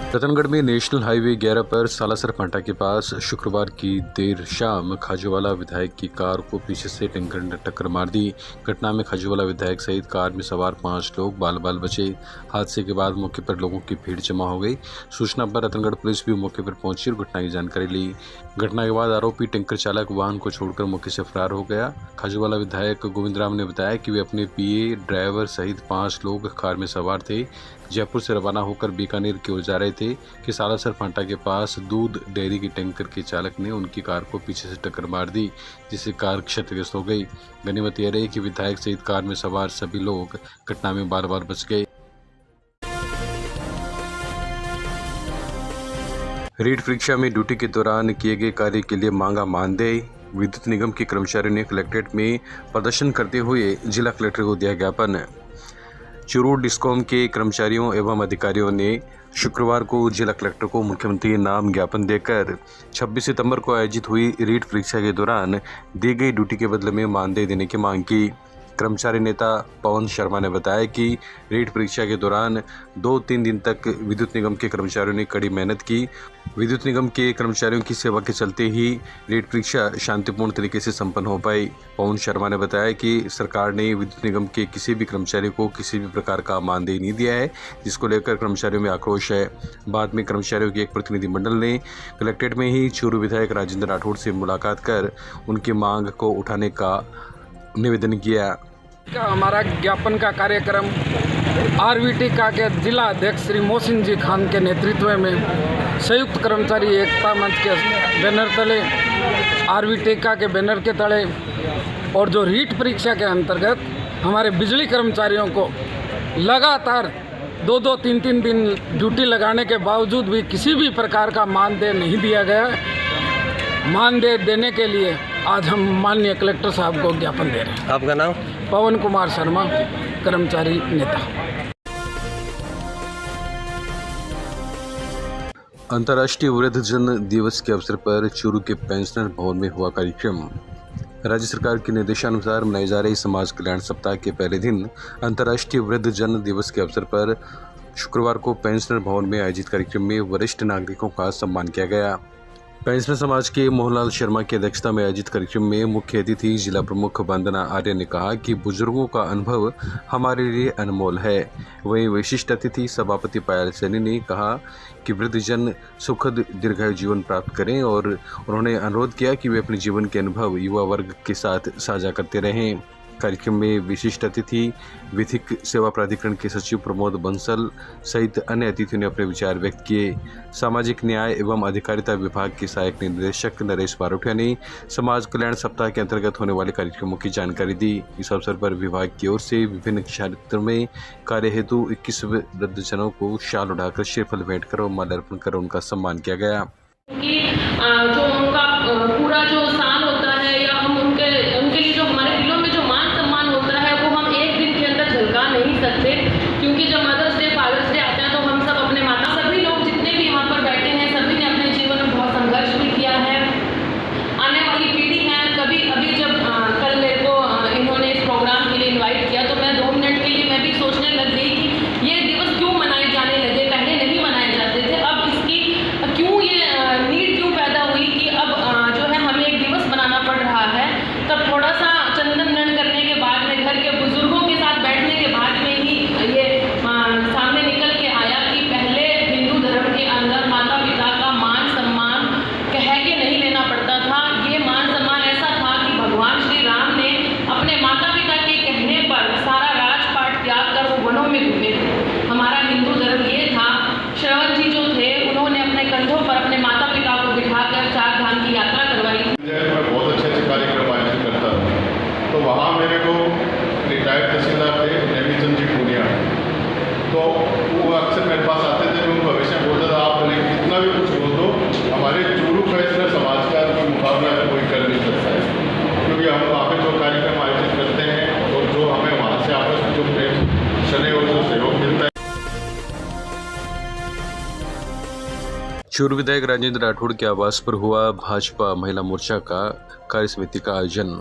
रतनगढ़ में national highway 11 पर सालासर फांटा के पास शुक्रवार की देर शाम खाजूवाला विधायक की कार को पीछे से टैंकर ने टक्कर मार दी। घटना में खाजूवाला विधायक सहित कार में सवार 5 लोग बाल बाल बचे। हादसे के बाद मौके पर लोगों की भीड़ जमा हो गई। सूचना पर रतनगढ़ पुलिस भी मौके पर पहुंची और घटना की जानकारी ली। घटना के बाद आरोपी टैंकर चालक वाहन को छोड़कर मौके से फरार हो गया। खाजूवाला विधायक गोविंद राम ने बताया कि वे अपने पीए, ड्राइवर सहित 5 लोग कार में सवार थे। जयपुर से रवाना होकर बीकानेर की ओर जा रहे थे कि सालासर फांटा के पास दूध डेयरी के टैंकर के चालक ने उनकी कार को पीछे से टक्कर मार दी, जिससे कार क्षतिग्रस्त हो गई। गनीमत यह रही कि विधायक सहित कार में सवार सभी लोग घटना में बाल बाल बच गए। रीट परीक्षा में ड्यूटी के दौरान किए गए कार्य के लिए मांगा मानदेय। विद्युत निगम के कर्मचारियों ने कलेक्ट्रेट में प्रदर्शन करते हुए जिला कलेक्टर को दिया ज्ञापन। चूरू डिस्कॉम के कर्मचारियों एवं अधिकारियों ने शुक्रवार को जिला कलेक्टर को मुख्यमंत्री नाम ज्ञापन देकर 26 सितंबर को आयोजित हुई रीट परीक्षा के दौरान दी गई ड्यूटी के बदले में मानदेय देने की मांग की। कर्मचारी नेता पवन शर्मा ने बताया कि रीट परीक्षा के दौरान 2-3 दिन तक विद्युत निगम के कर्मचारियों ने कड़ी मेहनत की। विद्युत निगम के कर्मचारियों की सेवा के चलते ही रीट परीक्षा शांतिपूर्ण तरीके से संपन्न हो पाई। पवन शर्मा ने बताया कि सरकार ने विद्युत निगम के किसी भी कर्मचारी को किसी भी प्रकार का मानदेय नहीं दिया है, जिसको लेकर कर्मचारियों में आक्रोश है। बाद में कर्मचारियों के एक प्रतिनिधिमंडल ने कलेक्ट्रेट में ही चूरू विधायक राजेंद्र राठौड़ से मुलाकात कर उनकी मांग को उठाने का निवेदन किया। हमारा ज्ञापन का कार्यक्रम आरवीटी का के जिला अध्यक्ष श्री मोहसिन जी खान के नेतृत्व में संयुक्त कर्मचारी एकता मंच के बैनर तले, आरवीटी का के बैनर के तले और जो रीट परीक्षा के अंतर्गत हमारे बिजली कर्मचारियों को लगातार 2-2, 3-3 दिन ड्यूटी लगाने के बावजूद भी किसी भी प्रकार का मानदेय नहीं दिया गया। मानदेय देने के लिए आज हम माननीय कलेक्टर साहब को ज्ञापन दे रहे हैं। आपका नाम? पवन कुमार शर्मा, कर्मचारी नेता। अंतर्राष्ट्रीय वृद्धजन दिवस के अवसर पर चूरू के पेंशनर भवन में हुआ कार्यक्रम। राज्य सरकार के निर्देशानुसार मनाए जा रहे समाज कल्याण सप्ताह के पहले दिन अंतर्राष्ट्रीय वृद्धजन दिवस के अवसर पर शुक्रवार को पेंशनर भवन में आयोजित कार्यक्रम में वरिष्ठ नागरिकों का सम्मान किया गया। पेंशनर समाज के मोहनलाल शर्मा की अध्यक्षता में आयोजित कार्यक्रम में मुख्य अतिथि जिला प्रमुख वंदना आर्य ने कहा कि बुजुर्गों का अनुभव हमारे लिए अनमोल है। वहीं विशिष्ट अतिथि सभापति पायल सैनी ने कहा कि वृद्धजन सुखद दीर्घायु जीवन प्राप्त करें और उन्होंने अनुरोध किया कि वे अपने जीवन के अनुभव युवा वर्ग के साथ साझा करते रहें। कार्यक्रम में विशिष्ट अतिथि विधिक सेवा प्राधिकरण के सचिव प्रमोद बंसल सहित अन्य अतिथियों ने अपने विचार व्यक्त किए। सामाजिक न्याय एवं अधिकारिता विभाग के सहायक निदेशक नरेश बारोटिया ने समाज कल्याण सप्ताह के अंतर्गत होने वाले कार्यक्रमों की जानकारी दी। इस अवसर पर विभाग की ओर से विभिन्न क्षेत्रों में कार्य हेतु 21 वृद्धजनों को शाल उड़ाकर श्रीफल भेंट कर और माल्यार्पण कर उनका सम्मान किया गया। जो उनका पूरा जो साल होता है या हम उनके लिए जो हमारे दिलों में जो मान सम्मान होता है वो हम एक दिन के अंदर झलका नहीं सकते, क्योंकि जब मदर्स डे, फादर्स डे आते हैं तो हम सब अपने माता, सभी लोग जितने भी यहाँ पर बैठे हैं सभी ने अपने जीवन में बहुत संघर्ष भी किया है। आने वाली पीढ़ी है, कभी अभी जब कल मेरे को इन्होंने इस प्रोग्राम के लिए इन्वाइट किया तो मैं 2 मिनट के लिए मैं भी सोचने लग गई कि ये दिवस क्यों मनाए जाने लगे, पहले नहीं मनाए जाते थे। अब इसकी क्यों ये नीड क्यों पैदा हुई कि अब जो है हमें एक दिवस बनाना पड़ रहा है। तब थोड़ा सा चंदन ग्रहण करने के बाद में घर के बुजुर्गों के साथ बैठने के बाद में ही ये सामने निकल के आया कि पहले हिंदू धर्म के अंदर माता पिता का मान सम्मान कह के नहीं लेना पड़ता था। ये मान सम्मान ऐसा था कि भगवान श्री राम ने अपने माता पिता के कहने पर सारा राजपाट त्याग कर वो वनों में घूमे थे। हमारा हिंदू धर्म ये था। श्रवण जी जो थे उन्होंने अपने कंधों पर अपने माता पिता को बिठाकर 4 धाम की यात्रा करवाई। मैं बहुत अच्छे कार्यक्रम आयोजित करता हूँ, तो वहाँ मेरे को रिटायर्ड तहसीलदार थे नेमीचंद जी पूनिया, तो वो अक्सर मेरे पास आते थे। मैं उनको हमेशा बोलता था आप भले कितना भी कुछ बोल दो, हमारे चूरू पेंशनर समाज का कोई मुकाबला कोई कर नहीं सकता है, क्योंकि हम वहाँ पे जो कार्यक्रम आयोजित करते हैं और जो हमें वहाँ से आपस में जो प्रेम शनि और जो सहयोग मिलता है। चूरू विधायक राजेंद्र राठौड़ के आवास पर हुआ भाजपा महिला मोर्चा का कार्य समिति का आयोजन।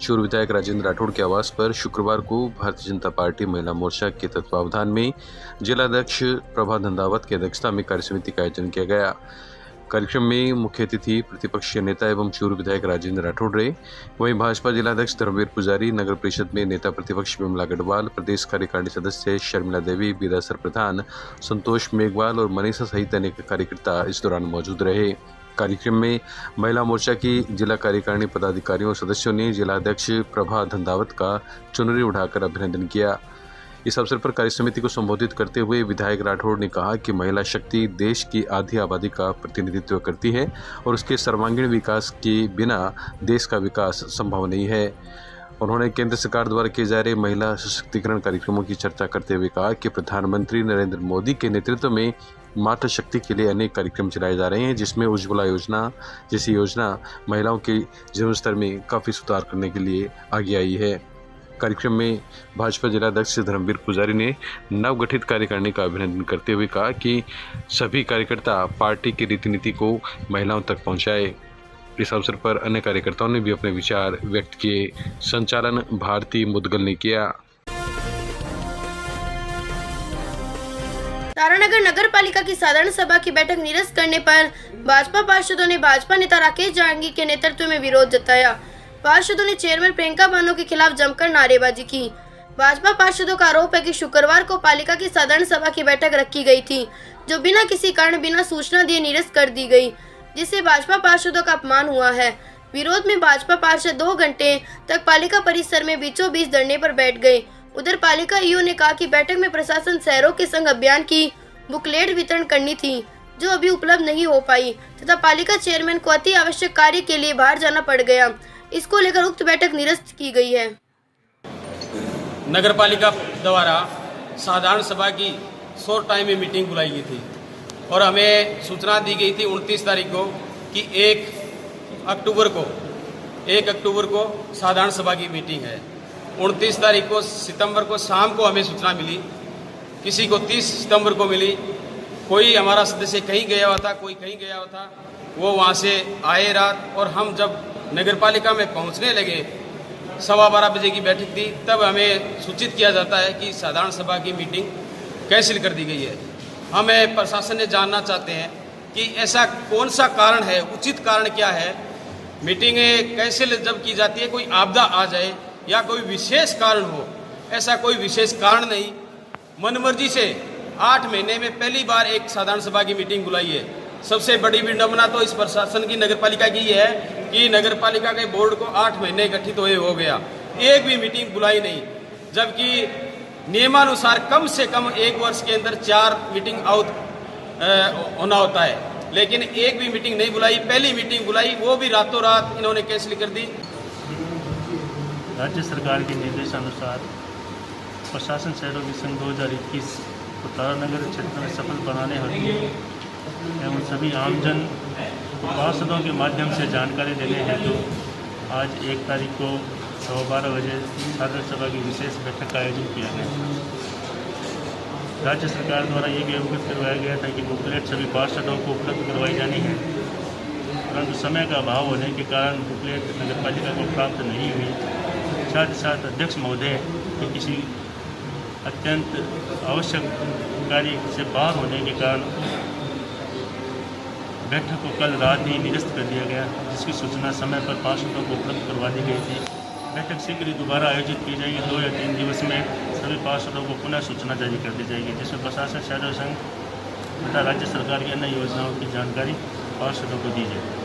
चूरू विधायक राजेंद्र राठौड़ के आवास पर शुक्रवार को भारतीय जनता पार्टी महिला मोर्चा के तत्वावधान में जिलाध्यक्ष प्रभा धंधावत की अध्यक्षता में कार्यसमिति का आयोजन किया गया। कार्यक्रम में मुख्य अतिथि प्रतिपक्षीय नेता एवं चूरू विधायक राजेंद्र राठौड़ रहे। वहीं भाजपा जिलाध्यक्ष धर्मवीर पुजारी, नगर परिषद में नेता प्रतिपक्ष विमला गढ़वाल, प्रदेश कार्यकारिणी सदस्य शर्मिला देवी, बीरासर प्रधान संतोष मेघवाल और मनीषा सहित अनेक कार्यकर्ता इस दौरान मौजूद रहे। कार्यक्रम में महिला मोर्चा की जिला कार्यकारिणी पदाधिकारियों और सदस्यों ने जिलाध्यक्ष प्रभा धंधावत का चुनरी उठाकर अभिनंदन किया। इस अवसर पर कार्यसमिति को संबोधित करते हुए विधायक राठौड़ ने कहा कि महिला शक्ति देश की आधी आबादी का प्रतिनिधित्व करती है और उसके सर्वांगीण विकास के बिना देश का विकास संभव नहीं है। उन्होंने केंद्र सरकार द्वारा किए जा रहे महिला सशक्तिकरण कार्यक्रमों की चर्चा करते हुए कहा कि प्रधानमंत्री नरेंद्र मोदी के नेतृत्व में मातृ शक्ति के लिए अनेक कार्यक्रम चलाए जा रहे हैं, जिसमें उज्ज्वला योजना जैसी योजना महिलाओं के जीवन स्तर में काफ़ी सुधार करने के लिए आगे आई है। कार्यक्रम में भाजपा जिलाध्यक्ष धर्मवीर पुजारी ने नवगठित कार्यकारिणी का अभिनंदन करते हुए कहा कि सभी कार्यकर्ता पार्टी की रीति नीति को महिलाओं तक पहुंचाए। इस अवसर पर अन्य कार्यकर्ताओं ने भी अपने विचार व्यक्त किए। संचालन भारती मुदगल ने किया। तारानगर नगर पालिका की साधारण सभा की बैठक निरस्त करने पर भाजपा पार्षदों ने भाजपा नेता राकेश जहांगीर के नेतृत्व में विरोध जताया। पार्षदों ने चेयरमैन प्रियंका बानो के खिलाफ जमकर नारेबाजी की। भाजपा पार्षदों का आरोप है कि शुक्रवार को पालिका की साधारण सभा की बैठक रखी गई थी, जो बिना किसी कारण बिना सूचना दिए निरस्त कर दी गई, जिससे भाजपा पार्षदों का अपमान हुआ है। विरोध में भाजपा पार्षद 2 घंटे तक पालिका परिसर में बीचों बीच धरने पर बैठ गए। उधर पालिका ईओ ने कहा कि बैठक में प्रशासन शहरों के संग अभियान की बुकलेट वितरण करनी थी, जो अभी उपलब्ध नहीं हो पाई, तथा पालिका चेयरमैन को अति आवश्यक कार्य के लिए बाहर जाना पड़ गया। इसको लेकर उक्त बैठक निरस्त की गई है। नगर पालिका द्वारा साधारण सभा की शॉर्ट टाइम में मीटिंग बुलाई गई थी और हमें सूचना दी गई थी 29 तारीख को कि 1 अक्टूबर को साधारण सभा की मीटिंग है। 29 तारीख को सितंबर को शाम को हमें सूचना मिली, किसी को 30 सितंबर को मिली। कोई हमारा सदस्य कहीं गया हुआ था, कोई कहीं गया हुआ था, वो वहाँ से आए रात, और हम जब नगर पालिका में पहुँचने लगे 12:15 बजे की बैठक थी, तब हमें सूचित किया जाता है कि साधारण सभा की मीटिंग कैंसिल कर दी गई है। हमें प्रशासन ने जानना चाहते हैं कि ऐसा कौन सा कारण है, उचित कारण क्या है। मीटिंगें कैंसिल जब की जाती है, कोई आपदा आ जाए या कोई विशेष कारण हो, ऐसा कोई विशेष कारण नहीं। मनमर्जी से 8 महीने में पहली बार एक साधारण सभा की मीटिंग बुलाई है। सबसे बड़ी विडंबना तो इस प्रशासन की नगर पालिका की है कि नगर पालिका के बोर्ड को 8 महीने गठित हुए हो गया, एक भी मीटिंग बुलाई नहीं, जबकि नियमानुसार कम से कम 1 वर्ष के अंदर 4 मीटिंग होना होता है, लेकिन एक भी मीटिंग नहीं बुलाई। पहली मीटिंग बुलाई, वो भी रातों रात इन्होंने कैंसिल कर दी। राज्य सरकार के निर्देशानुसार प्रशासन शहरों मिशन 2021 को तारानगर क्षेत्र में सफल बनाने हेतु एवं सभी आमजन पार्षदों के माध्यम से जानकारी देने हेतु आज 1 तारीख को 12:15 बजे साधारण सभा की विशेष बैठक का आयोजन किया गया। राज्य सरकार द्वारा ये भी अवगत करवाया गया था कि बुकलेट सभी पार्षदों को उपलब्ध करवाई जानी है, परंतु समय का अभाव होने के कारण बुकलेट नगर पालिका को प्राप्त नहीं हुई। साथ ही साथ अध्यक्ष महोदय के किसी अत्यंत आवश्यक कार्य से बाहर होने के कारण बैठक को कल रात ही निरस्त कर दिया गया, जिसकी सूचना समय पर पार्षदों को उपलब्ध करवा दी गई थी। बैठक शीघ्र ही दोबारा आयोजित की जाएगी। 2 या 3 दिवस में सभी पार्षदों को पुनः सूचना जारी कर दी जाएगी, जिसमें प्रशासन शहरों संघ तथा राज्य सरकार की अन्य योजनाओं की जानकारी पार्षदों को दी जाएगी।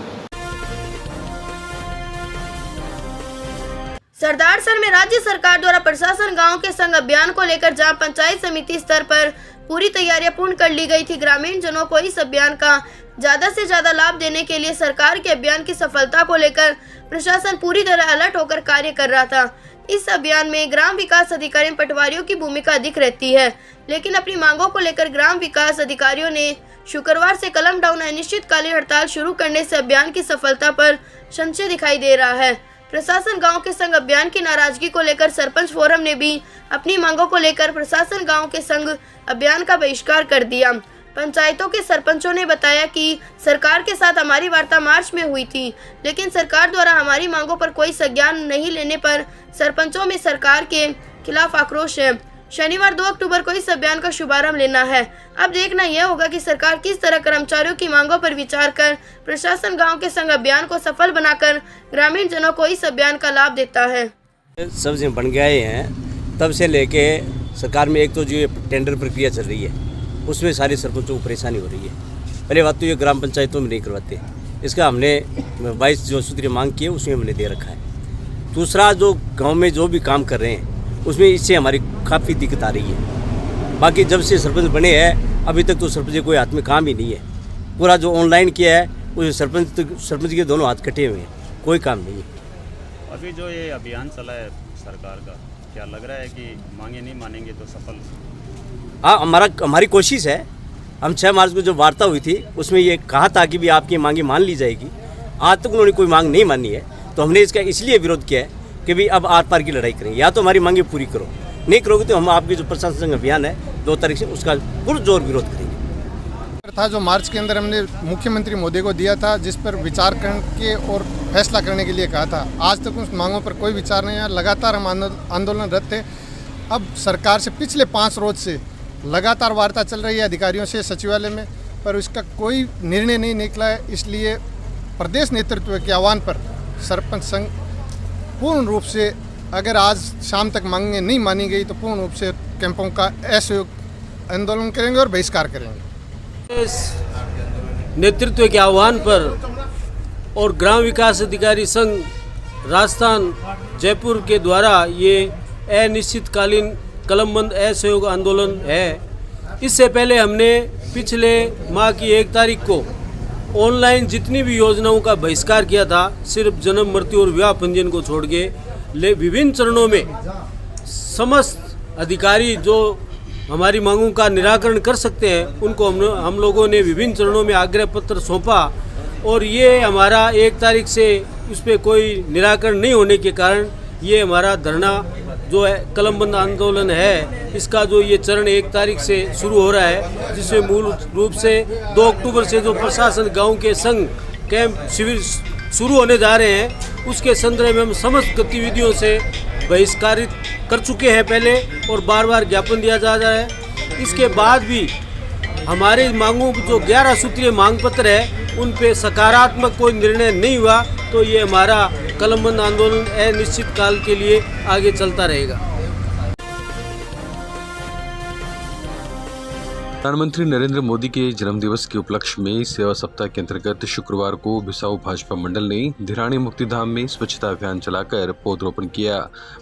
सरदारसर में राज्य सरकार द्वारा प्रशासन गांव के संग अभियान को लेकर जहां पंचायत समिति स्तर पर पूरी तैयारियां पूर्ण कर ली गई थी, ग्रामीण जनों को इस अभियान का ज्यादा से ज्यादा लाभ देने के लिए सरकार के अभियान की सफलता को लेकर प्रशासन पूरी तरह अलर्ट होकर कार्य कर रहा था। इस अभियान में ग्राम विकास अधिकारी पटवारियों की भूमिका अधिक रहती है, लेकिन अपनी मांगों को लेकर ग्राम विकास अधिकारियों ने शुक्रवार से कलम डाउन अनिश्चितकालीन हड़ताल शुरू करने से अभियान की सफलता पर संशय दिखाई दे रहा है। प्रशासन गांव के संग अभियान की नाराजगी को लेकर सरपंच फोरम ने भी अपनी मांगों को लेकर प्रशासन गांव के संग अभियान का बहिष्कार कर दिया। पंचायतों के सरपंचों ने बताया कि सरकार के साथ हमारी वार्ता मार्च में हुई थी, लेकिन सरकार द्वारा हमारी मांगों पर कोई संज्ञान नहीं लेने पर सरपंचों में सरकार के खिलाफ आक्रोश है। शनिवार 2 अक्टूबर को इस अभियान का शुभारंभ लेना है। अब देखना यह होगा कि सरकार किस तरह कर्मचारियों की मांगों पर विचार कर प्रशासन गांव के संग अभियान को सफल बनाकर ग्रामीण जनों को इस अभियान का लाभ देता है। सब से बन गए हैं तब से लेके सरकार में एक तो जो ये टेंडर प्रक्रिया चल रही है उसमें सारे सरपंचों को परेशानी हो रही है। पहले बात तो ये ग्राम पंचायतों में नहीं करवाते, इसका हमने 22 जो सूत्रीय मांग की है उसमें हमने दे रखा है। दूसरा जो गांव में जो भी काम कर रहे हैं उसमें इससे हमारी काफ़ी दिक्कत आ रही है। बाकी जब से सरपंच बने हैं अभी तक तो सरपंच कोई हाथ में काम ही नहीं है। पूरा जो ऑनलाइन किया है उस सरपंच के दोनों हाथ कटे हुए हैं, कोई काम नहीं है। अभी जो ये अभियान चला है सरकार का, क्या लग रहा है कि मांगे नहीं मानेंगे तो सफल? हाँ, हमारी कोशिश है। हम 6 मार्च को जो वार्ता हुई थी उसमें ये कहा था कि भी आपकी मांगे मान ली जाएगी। आज तक उन्होंने कोई मांग नहीं मानी है, तो हमने इसका इसलिए विरोध किया है कि भी अब आर पार की लड़ाई करेंगे। या तो हमारी मांगे पूरी करो, नहीं करोगे तो हम आपके जो प्रशासन अभियान है 2 तारीख से उसका पुरजोर विरोध करेंगे। था जो मार्च के अंदर हमने मुख्यमंत्री मोदी को दिया था, जिस पर विचार करके और फैसला करने के लिए कहा था। आज तक उस मांगों पर कोई विचार नहीं है। लगातार हम आंदोलनरत थे। अब सरकार से पिछले 5 रोज से लगातार वार्ता चल रही है अधिकारियों से सचिवालय में, पर उसका कोई निर्णय नहीं निकला है। इसलिए प्रदेश नेतृत्व के आह्वान पर सरपंच संघ पूर्ण रूप से, अगर आज शाम तक मांगें नहीं मानी गई तो पूर्ण रूप से कैंपों का असहयोग आंदोलन करेंगे और बहिष्कार करेंगे। नेतृत्व के आह्वान पर और ग्राम विकास अधिकारी संघ राजस्थान जयपुर के द्वारा ये अनिश्चितकालीन कलमबंद असहयोग आंदोलन है। इससे पहले हमने पिछले माह की 1 तारीख को ऑनलाइन जितनी भी योजनाओं का बहिष्कार किया था, सिर्फ जन्म मृत्यु और विवाह पंजीयन को छोड़ के विभिन्न चरणों में समस्त अधिकारी जो हमारी मांगों का निराकरण कर सकते हैं उनको हम लोगों ने विभिन्न चरणों में आग्रह पत्र सौंपा। और ये हमारा 1 तारीख से उस पर कोई निराकरण नहीं होने के कारण ये हमारा धरना जो है कलमबंद आंदोलन है, इसका जो ये चरण 1 तारीख से शुरू हो रहा है, जिसमें मूल रूप से 2 अक्टूबर से जो प्रशासन गांव के संग कैंप शिविर शुरू होने जा रहे हैं उसके संदर्भ में हम समस्त गतिविधियों से बहिष्कारित कर चुके हैं पहले, और बार बार ज्ञापन दिया जा रहा है। इसके बाद भी हमारे मांगों जो 11 सूत्रीय मांग पत्र है उन पे सकारात्मक कोई निर्णय नहीं हुआ तो ये हमारा कलमबंद आंदोलन अनिश्चित काल के लिए आगे चलता रहेगा। प्रधानमंत्री नरेंद्र मोदी के जन्मदिवस के उपलक्ष्य में सेवा सप्ताह के अंतर्गत शुक्रवार को बिसाऊ भाजपा मंडल ने धिराणी मुक्तिधाम में स्वच्छता अभियान चलाकर पौधरोपण किया।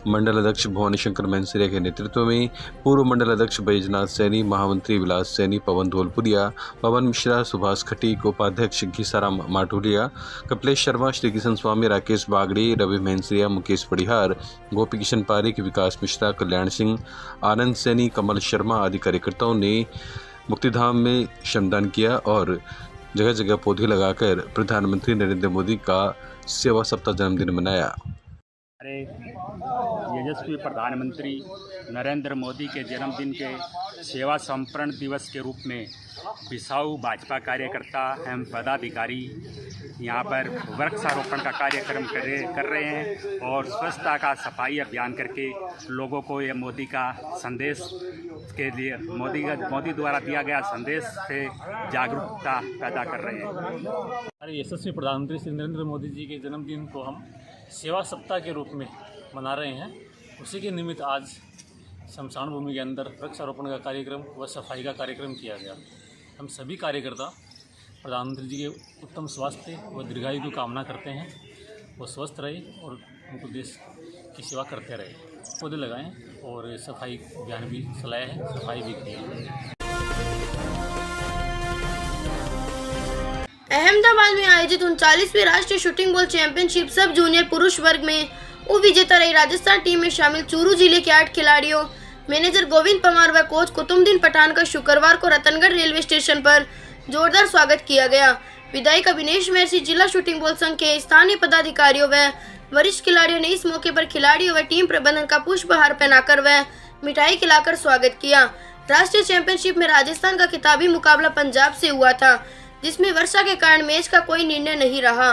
मंडल अध्यक्ष भवानी शंकर मैनसरिया के नेतृत्व में पूर्व मंडल अध्यक्ष बैजनाथ सैनी, महामंत्री विलास सैनी, पवन धौलपुरिया, पवन मिश्रा, सुभाष खटीक, उपाध्यक्ष घीसाराम माटुलिया, कपिलेश शर्मा, श्री किशन स्वामी, राकेश बागड़ी, रवि मैनसरिया, मुकेश पड़िहार, गोपी किशन पारिक, विकास मिश्रा, कल्याण सिंह, आनंद सैनी, कमल शर्मा आदि कार्यकर्ताओं ने मुक्तिधाम में श्रमदान किया और जगह जगह पौधे लगाकर प्रधानमंत्री नरेंद्र मोदी का सेवा सप्ताह जन्मदिन मनाया। हमारे यशस्वी प्रधानमंत्री नरेंद्र मोदी के जन्मदिन के सेवा समर्पण दिवस के रूप में बिसाऊ भाजपा कार्यकर्ता एवं पदाधिकारी यहाँ पर वृक्षारोपण का कार्यक्रम कर रहे हैं और स्वच्छता का सफाई अभियान करके लोगों को ये मोदी का संदेश के लिए मोदी द्वारा दिया गया संदेश से जागरूकता पैदा कर रहे हैं। हमारे यशस्वी प्रधानमंत्री श्री नरेंद्र मोदी जी के जन्मदिन को हम सेवा सप्ताह के रूप में मना रहे हैं। उसी के निमित्त आज शमशान भूमि के अंदर वृक्षारोपण का कार्यक्रम व सफाई का कार्यक्रम किया गया। हम सभी कार्यकर्ता प्रधानमंत्री जी के उत्तम स्वास्थ्य व दीर्घायु की कामना करते हैं। वो स्वस्थ रहे और उनको देश की सेवा करते रहे। पौधे लगाएं और सफाई अभियान भी चलाया है, सफाई भी की है। अहमदाबाद में आयोजित 39वीं राष्ट्रीय शूटिंग बॉल चैंपियनशिप सब जूनियर पुरुष वर्ग में उप विजेता रही राजस्थान टीम में शामिल चूरू जिले के 8 खिलाड़ियों, मैनेजर गोविंद पवार व कोच कुतुबुद्दीन पठान का शुक्रवार को रतनगढ़ रेलवे स्टेशन पर जोरदार स्वागत किया गया। विधायक अभिनेश महर्षि, जिला शूटिंग बॉल संघ के स्थानीय पदाधिकारियों व वरिष्ठ खिलाड़ियों ने इस मौके पर खिलाड़ियों व टीम प्रबंधन का पुष्पहार पहनाकर व मिठाई खिलाकर स्वागत किया। राष्ट्रीय चैंपियनशिप में राजस्थान का खिताबी मुकाबला पंजाब से हुआ था, जिसमें वर्षा के कारण मैच का कोई निर्णय नहीं रहा।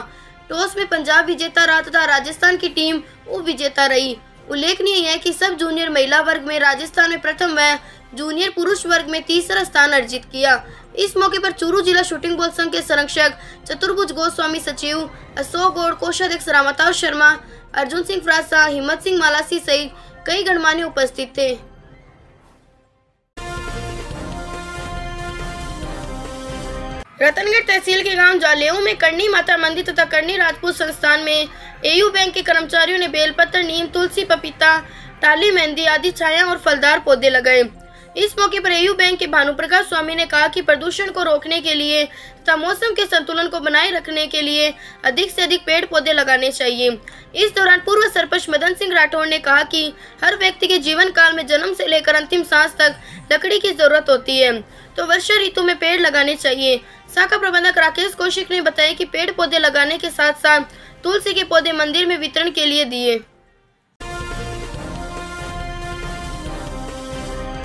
टॉस में पंजाब विजेता रहा तथा राजस्थान की टीम उप विजेता रही। उल्लेखनीय है कि सब जूनियर महिला वर्ग में राजस्थान में प्रथम व जूनियर पुरुष वर्ग में तीसरा स्थान अर्जित किया। इस मौके पर चूरू जिला शूटिंग बॉल संघ के संरक्षक चतुर्भुज गोस्वामी, सचिव अशोक गौड़, कोषाध्यक्ष रामाताव शर्मा, अर्जुन सिंह फ्रासा, हिम्मत सिंह मालासी सहित कई गणमान्य उपस्थित थे। रतनगढ़ तहसील के गांव जालेऊ में करनी माता मंदिर तथा करनी राजपूत संस्थान में एयू बैंक के कर्मचारियों ने बेलपत्र, नीम, तुलसी, पपीता, टाली, मेहंदी आदि छाया और फलदार पौधे लगाए। इस मौके पर एयू बैंक के भानुप्रकाश स्वामी ने कहा कि प्रदूषण को रोकने के लिए तथा मौसम के संतुलन को बनाए रखने के लिए अधिक से अधिक पेड़ पौधे लगाने चाहिए। इस दौरान पूर्व सरपंच मदन सिंह राठौड़ ने कहा कि हर व्यक्ति के जीवन काल में जन्म से लेकर अंतिम सांस तक लकड़ी की जरूरत होती है, तो वर्षा ऋतु में पेड़ लगाने चाहिए। शाखा प्रबंधक राकेश कौशिक ने बताया कि पेड़ पौधे लगाने के साथ साथ तुलसी के पौधे मंदिर में वितरण के लिए दिए।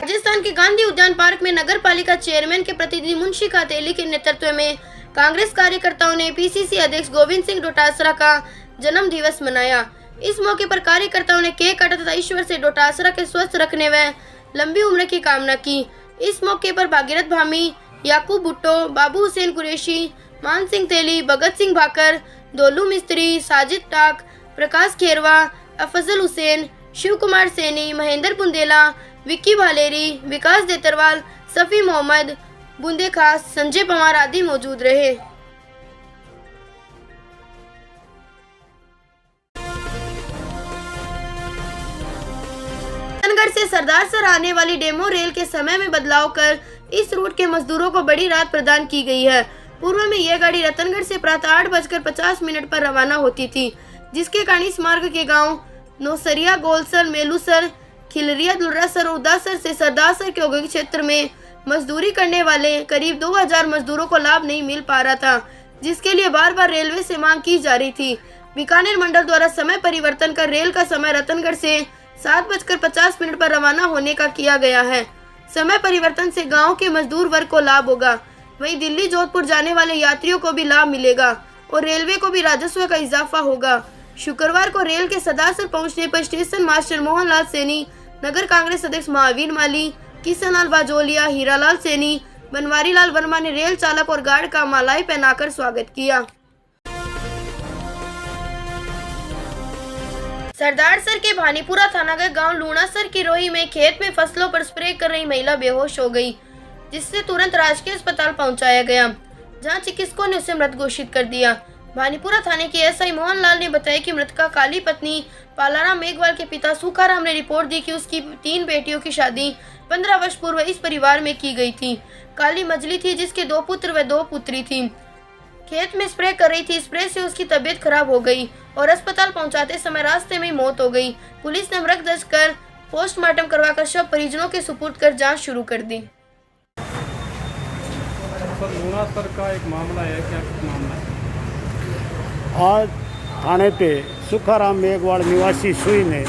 राजस्थान के गांधी उद्यान पार्क में नगर पालिका चेयरमैन के प्रतिनिधि मुंशी कातेली के नेतृत्व में कांग्रेस कार्यकर्ताओं ने पीसीसी अध्यक्ष गोविंद सिंह डोटासरा का जन्म दिवस मनाया। इस मौके पर कार्यकर्ताओं ने केक काटा तथा ईश्वर से डोटासरा के स्वस्थ रखने व लंबी उम्र की कामना की। इस मौके पर भागीरथ भामी, याकूब भुट्टो, बाबू हुसैन कुरैशी, मान सिंह तेली, भगत सिंह भाकर, दोलू मिस्त्री, साजिद टाक, प्रकाश खेरवा, अफजल हुसैन, शिव कुमार सैनी, महेंद्र बुंदेला, विक्की भालेरी, विकास देतरवाल, सफी मोहम्मद, बुंदे खास, संजय पवार आदि मौजूद रहे। रतनगढ़ से सरदार सर आने वाली डेमो रेल के समय में बदलाव कर इस रूट के मजदूरों को बड़ी राहत प्रदान की गई है। पूर्व में यह गाड़ी रतनगढ़ से प्रातः 8:50 पर रवाना होती थी, जिसके कारण इस मार्ग के गांव नौसरिया, गोलसर, मेलूसर, खिलरिया, दुर्रासर और उदासर से सरदारसर के औद्योगिक क्षेत्र में मजदूरी करने वाले करीब 2000 मजदूरों को लाभ नहीं मिल पा रहा था, जिसके लिए बार बार रेलवे से मांग की जा रही थी। बीकानेर मंडल द्वारा समय परिवर्तन कर रेल का समय रतनगढ़ से 7:50 पर रवाना होने का किया गया है। समय परिवर्तन से गांव के मजदूर वर्ग को लाभ होगा, वहीं दिल्ली, जोधपुर जाने वाले यात्रियों को भी लाभ मिलेगा और रेलवे को भी राजस्व का इजाफा होगा। शुक्रवार को रेल के सदासर पहुंचने पर स्टेशन मास्टर मोहनलाल सैनी, नगर कांग्रेस अध्यक्ष महावीर माली, किशनलाल बाजोलिया, हीरालाल सैनी, बनवारी लाल वर्मा ने रेल चालक और गार्ड का मालाएं पहनाकर स्वागत किया। सरदारसर के भानीपुरा थाना के गांव लूणासर की रोही में खेत में फसलों पर स्प्रे कर रही महिला बेहोश हो गई, जिससे तुरंत राजकीय अस्पताल पहुंचाया गया, जहां चिकित्सकों ने उसे मृत घोषित कर दिया। भानीपुरा थाने के एसआई मोहनलाल ने बताया कि मृतका काली पत्नी पालाराम मेघवाल के पिता सूखाराम ने रिपोर्ट दी कि उसकी 3 बेटियों की शादी 15 वर्ष पूर्व इस परिवार में की गई थी। काली मजली थी, जिसके 2 पुत्र व 2 पुत्री थी। खेत में स्प्रे कर रही थी। स्प्रे से उसकी तबीयत खराब हो गई और अस्पताल पहुंचाते समय रास्ते में मौत हो गई। पुलिस ने मृत दर्ज कर पोस्टमार्टम करवाकर शव परिजनों के सुपुर्द कर जांच शुरू कर दी। लूणासर का एक मामला है, क्या मामला है? आज थाने पे सुखाराम मेघवाड़ निवासी सुई ने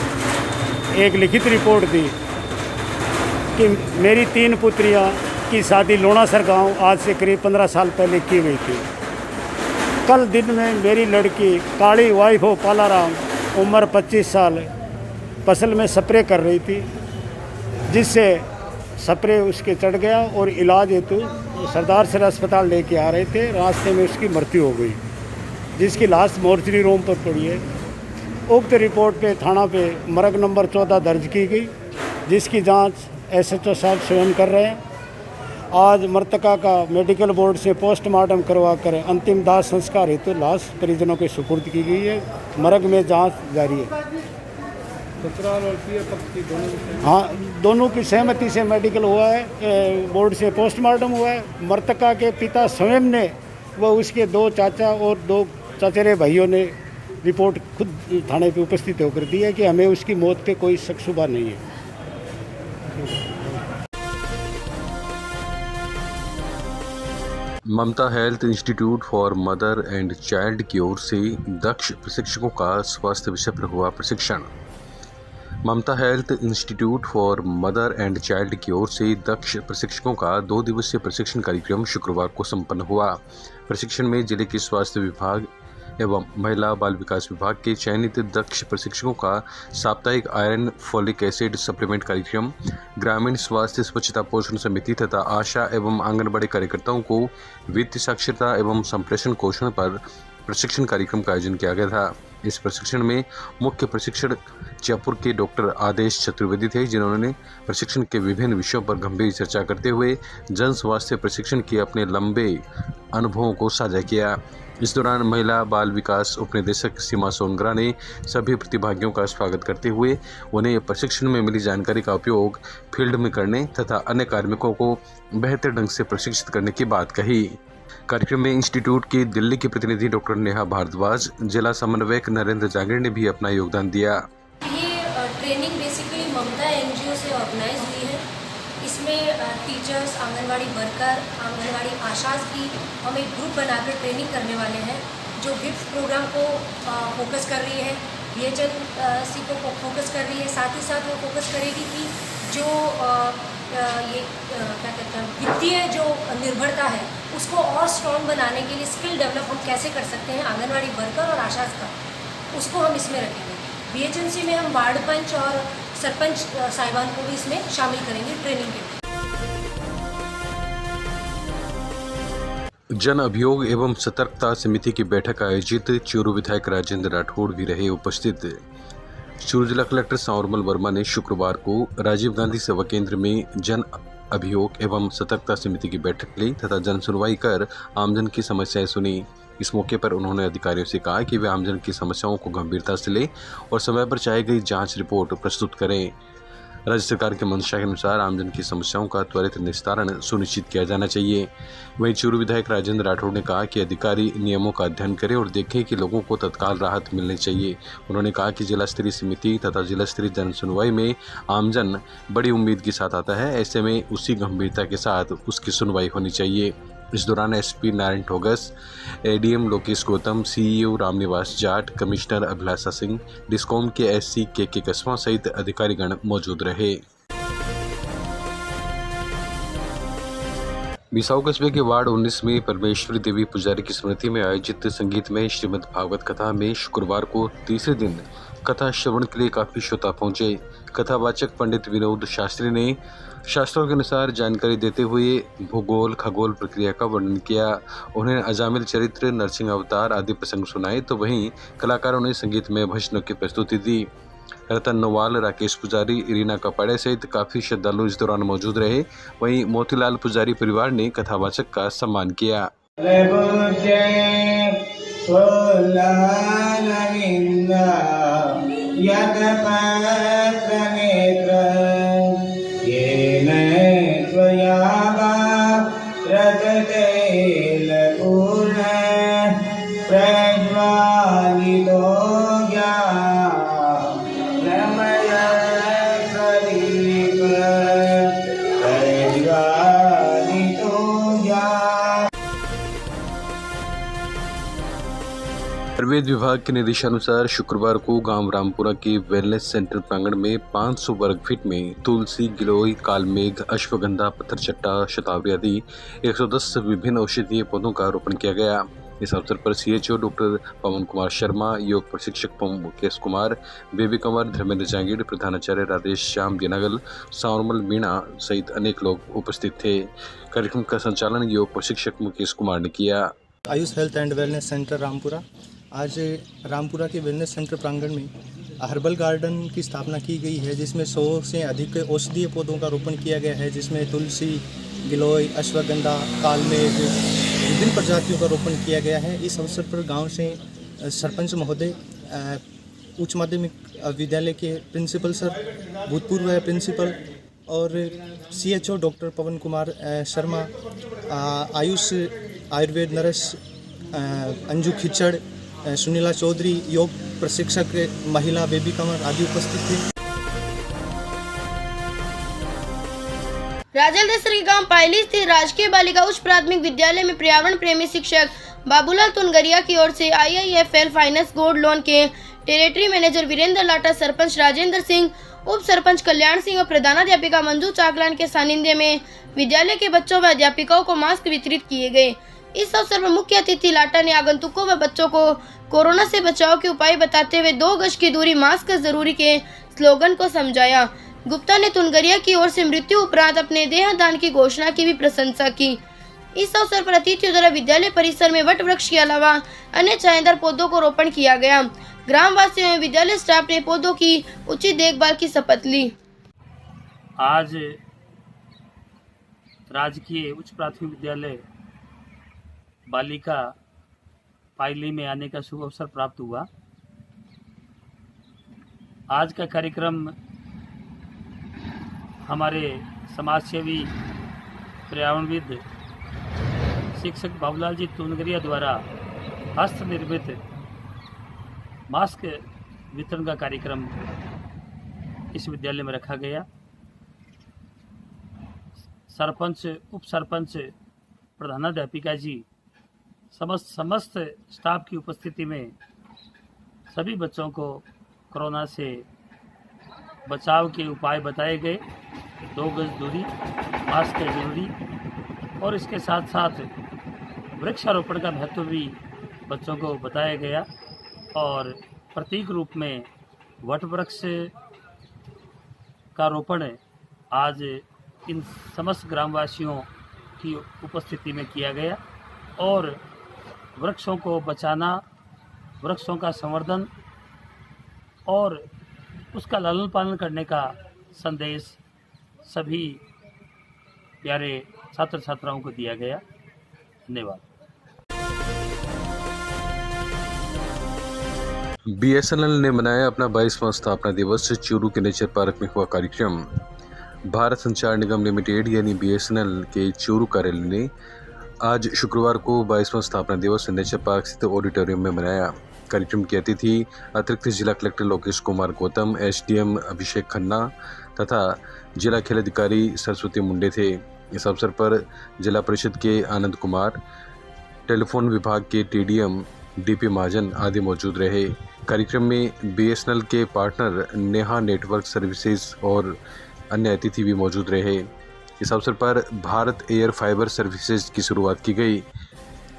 एक लिखित रिपोर्ट दी कि मेरी 3 पुत्रियां की शादी लूणासर गांव आज से करीब 15 साल पहले की गई थी। कल दिन में मेरी लड़की काली वाइफ हो पालाराम, उम्र 25 साल, फसल में स्प्रे कर रही थी, जिससे स्प्रे उसके चढ़ गया और इलाज हेतु सरदारसर अस्पताल लेके आ रहे थे। रास्ते में उसकी मृत्यु हो गई, जिसकी लाश मोर्चरी रूम पर पड़ी है। उक्त रिपोर्ट पे थाना पे मरग नंबर 14 दर्ज की गई, जिसकी जांच एसएचओ साहब स्वयं कर रहे हैं। आज मृतका का मेडिकल बोर्ड से पोस्टमार्टम करवाकर अंतिम दाह संस्कार हेतु लाश परिजनों के सुपुर्द की गई है। मरग में जांच जारी है। ससुराल और पीए पक्ष की दोनों की सहमति से मेडिकल हुआ है, बोर्ड से पोस्टमार्टम हुआ है। मृतका के पिता स्वयं ने व उसके 2 चाचा और 2 चचेरे भाइयों ने रिपोर्ट खुद थाने पे उपस्थित होकर दी है कि हमें उसकी मौत पे कोई शक शुबा नहीं है। Mamta health institute for mother and child की ओर से दक्ष प्रशिक्षकों का स्वास्थ्य विषय पर हुआ प्रशिक्षण। Mamta health institute for mother and child की ओर से दक्ष प्रशिक्षकों का 2 दिवसीय प्रशिक्षण कार्यक्रम शुक्रवार को संपन्न हुआ। प्रशिक्षण में जिले के स्वास्थ्य विभाग एवं महिला बाल विकास विभाग के चयनित दक्ष प्रशिक्षकों का साप्ताहिक आयरन फोलिक एसिड सप्लीमेंट कार्यक्रम, ग्रामीण स्वास्थ्य स्वच्छता पोषण समिति तथा आशा एवं आंगनबाड़ी कार्यकर्ताओं को वित्तीय साक्षरता एवं संप्रेषण कौशल पर प्रशिक्षण कार्यक्रम का आयोजन किया गया था। इस प्रशिक्षण में मुख्य प्रशिक्षक जयपुर के डॉक्टर आदेश चतुर्वेदी थे, जिन्होंने प्रशिक्षण के विभिन्न विषयों पर गंभीर चर्चा करते हुए जन स्वास्थ्य प्रशिक्षण के अपने लंबे अनुभवों को साझा किया। इस दौरान महिला बाल विकास उपनिदेशक सीमा सोनगरा ने सभी प्रतिभागियों का स्वागत करते हुए उन्हें प्रशिक्षण में मिली जानकारी का उपयोग फील्ड में करने तथा अन्य कार्मिकों को बेहतर ढंग से प्रशिक्षित करने की बात कही। कार्यक्रम में इंस्टीट्यूट की दिल्ली की प्रतिनिधि डॉक्टर नेहा भारद्वाज, जिला समन्वयक नरेंद्र जांगिड़ ने भी अपना योगदान दिया। ये ट्रेनिंग बेसिकली ममता एनजीओ से ऑर्गेनाइज हुई है। इसमें टीचर्स, आंगनवाड़ी वर्कर, आंगनवाड़ी आशाज की हम एक ग्रुप बनाकर ट्रेनिंग करने वाले हैं, जो विप्स प्रोग्राम को फोकस कर रही है, VHLC को फोकस कर रही है। साथ ही साथ वो फोकस करेगी कि जो ये क्या कहते हैं वित्तीय जो निर्भरता है उसको और स्ट्रॉन्ग बनाने के लिए स्किल डेवलप हम कैसे कर सकते हैं आंगनवाड़ी वर्कर और आशाज का, उसको हम इसमें रखेंगे। VHLC में हम वार्ड पंच और सरपंच साहिबान को भी इसमें शामिल करेंगे ट्रेनिंग के। जन अभियोग एवं सतर्कता समिति की बैठक आयोजित, चूरू विधायक राजेंद्र राठौड़ भी रहे उपस्थित। चूरू जिला कलेक्टर सांवरमल वर्मा ने शुक्रवार को राजीव गांधी सेवा केंद्र में जन अभियोग एवं सतर्कता समिति की बैठक ली तथा जन सुनवाई कर आमजन की समस्याएं सुनी। इस मौके पर उन्होंने अधिकारियों से कहा कि वे आमजन की समस्याओं को गंभीरता से लें और समय पर चाही गई जांच रिपोर्ट प्रस्तुत करें। राज्य सरकार के मंशा के अनुसार आमजन की समस्याओं का त्वरित निस्तारण सुनिश्चित किया जाना चाहिए। वहीं चूरू विधायक राजेंद्र राठौड़ ने कहा कि अधिकारी नियमों का अध्ययन करें और देखें कि लोगों को तत्काल राहत मिलनी चाहिए। उन्होंने कहा कि जिला स्तरीय समिति तथा जिला स्तरीय जन सुनवाई में आमजन बड़ी उम्मीद के साथ आता है, ऐसे में उसी गंभीरता के साथ उसकी सुनवाई होनी चाहिए। इस दौरान SP Narayan Thogas, ADM Lokesh Gautam, CEO Ramniwas Jat, commissioner Abhilasha Singh, discom के SC KK कस्बा सहित अधिकारीगण मौजूद रहे। बिसाऊ कस्बे के वार्ड 19 में परमेश्वरी देवी पुजारी की स्मृति में आयोजित संगीतमय श्रीमद् भागवत कथा में शुक्रवार को तीसरे दिन कथा श्रवण के लिए काफी श्रोता पहुंचे। कथावाचक पंडित विनोद शास्त्री ने शास्त्रों के अनुसार जानकारी देते हुए भूगोल खगोल प्रक्रिया का वर्णन किया। उन्हें अजामिल चरित्र, नरसिंह अवतार आदि प्रसंग सुनाए, तो वहीं कलाकारों ने संगीतमय भजनों की प्रस्तुति दी। रतन नोवाल, राकेश पुजारी, रीना कपाड़े सहित काफी श्रद्धालु इस दौरान मौजूद रहे। वहीं मोतीलाल पुजारी परिवार ने कथावाचक का सम्मान किया। आयुर्वेद विभाग के निर्देशानुसार शुक्रवार को गांव रामपुरा के वेलनेस सेंटर प्रांगण में 500 वर्ग फीट में तुलसी, गिलोय, कालमेघ, अश्वगंधा, पत्थरचट्टा, शतावरी आदि 110 विभिन्न औषधीय पौधों का रोपण किया गया। इस अवसर पर CHO डॉक्टर पवन कुमार शर्मा, योग प्रशिक्षक मुकेश कुमार, बेबी कंवर, धर्मेंद्र जांगिड़, प्रधानाचार्य राधेश श्याम दिनागल, सांवरमल मीणा सहित अनेक लोग उपस्थित थे। कार्यक्रम का संचालन योग प्रशिक्षक मुकेश कुमार ने किया। Ayush health and wellness centre Rampura, आज रामपुरा के वेलनेस सेंटर प्रांगण में हर्बल गार्डन की स्थापना की गई है, जिसमें 100 से अधिक औषधीय पौधों का रोपण किया गया है, जिसमें तुलसी, गिलोय, अश्वगंधा, कालमेघ, विभिन्न प्रजातियों का रोपण किया गया है। इस अवसर पर गांव से सरपंच महोदय, उच्च माध्यमिक विद्यालय के प्रिंसिपल सर, भूतपूर्व प्रिंसिपल और CHO डॉक्टर पवन कुमार शर्मा, आयुष आयुर्वेद नर्स अंजू खिचड़, सुनीला चौधरी, योग प्रशिक्षक महिला बेबी कंवर आदि उपस्थित थे। राजलदेसर के गांव पायली स्थित राजकीय बालिका उच्च प्राथमिक विद्यालय में पर्यावरण प्रेमी शिक्षक बाबूलाल तुनगरिया की ओर से IIFL फाइनेंस गोल्ड लोन के टेरिटरी मैनेजर वीरेंद्र लाटा, सरपंच राजेंद्र सिंह उप सरपंच कल्याण सिंह और प्रधानाध्यापिका मंजू चाकलान के सानिध्य में विद्यालय के बच्चों व अध्यापिकाओं को मास्क वितरित किए गए। इस अवसर पर मुख्य अतिथि लाटा ने आगंतुकों व बच्चों को कोरोना से बचाव के उपाय बताते हुए 2 गज की दूरी, मास्क जरूरी के स्लोगन को समझाया। गुप्ता ने तुनगरिया की ओर से मृत्यु उपरांत अपने देहदान की घोषणा की भी प्रशंसा की। इस अवसर पर अतिथियों द्वारा विद्यालय परिसर में वट वृक्ष के अलावा अन्य छायादार पौधों को रोपण किया गया। ग्रामवासियों एवं विद्यालय स्टाफ ने पौधों की उचित देखभाल की शपथ ली। आज राजकीय उच्च प्राथमिक विद्यालय बालिका पायली में आने का शुभ अवसर प्राप्त हुआ। आज का कार्यक्रम हमारे समाजसेवी पर्यावरणविद शिक्षक बाबूलाल जी तुनगरिया द्वारा हस्त निर्मित मास्क वितरण का कार्यक्रम इस विद्यालय में रखा गया। सरपंच, उप सरपंच, प्रधानाध्यापिका जी समस्त स्टाफ की उपस्थिति में सभी बच्चों को कोरोना से बचाव के उपाय बताए गए। 2 गज दूरी, मास्क है जरूरी, और इसके साथ साथ वृक्षारोपण का महत्व भी बच्चों को बताया गया और प्रतीक रूप में वट वृक्ष का रोपण आज इन समस्त ग्रामवासियों की उपस्थिति में किया गया और वृक्षों को बचाना, वृक्षों का संवर्धन और उसका लालन पालन करने का संदेश सभी प्यारे छात्र छात्राओं को दिया गया। धन्यवाद। बीएसएनएल ने मनाया अपना 22वां स्थापना दिवस। चूरू के नेचर पार्क में हुआ कार्यक्रम। भारत संचार निगम लिमिटेड यानी बीएसएनएल के चूरू कार्यालय ने आज शुक्रवार को 22वां स्थापना दिवस नेचर पार्क स्थित ऑडिटोरियम में मनाया। कार्यक्रम के अतिथि अतिरिक्त जिला कलेक्टर लोकेश कुमार गौतम, एसडीएम अभिषेक खन्ना तथा जिला खेल अधिकारी सरस्वती मुंडे थे। इस अवसर पर जिला परिषद के आनंद कुमार, टेलीफोन विभाग के टीडीएम डीपी महाजन आदि मौजूद रहे। कार्यक्रम में बीएसएनएल के पार्टनर नेहा नेटवर्क सर्विसेज और अन्य अतिथि भी मौजूद रहे। इस अवसर पर भारत एयर फाइबर सर्विसेज की शुरुआत की गई।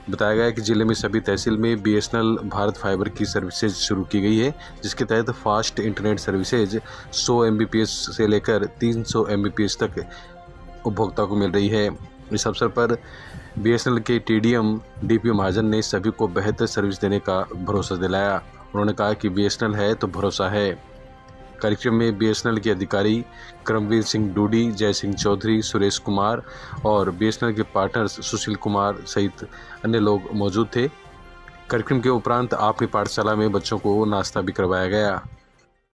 बताया गया कि जिले में सभी तहसील में बीएसएनएल भारत फाइबर की सर्विसेज शुरू की गई है, जिसके तहत फास्ट इंटरनेट सर्विसेज 100 Mbps से लेकर 300 Mbps तक उपभोक्ता को मिल रही है। इस अवसर पर बीएसएनएल के टीडीएम डीपी महाजन ने सभी को बेहतर सर्विस देने का भरोसा दिलाया। उन्होंने कहा कि बीएसएनएल है तो भरोसा है। कार्यक्रम में बीएसएनएल के अधिकारी करमवीर सिंह डूडी, जय सिंह चौधरी, सुरेश कुमार और बीएसएनएल के पार्टनर्स सुशील कुमार सहित अन्य लोग मौजूद थे। कार्यक्रम के उपरांत अपनी पाठशाला में बच्चों को नाश्ता भी करवाया गया।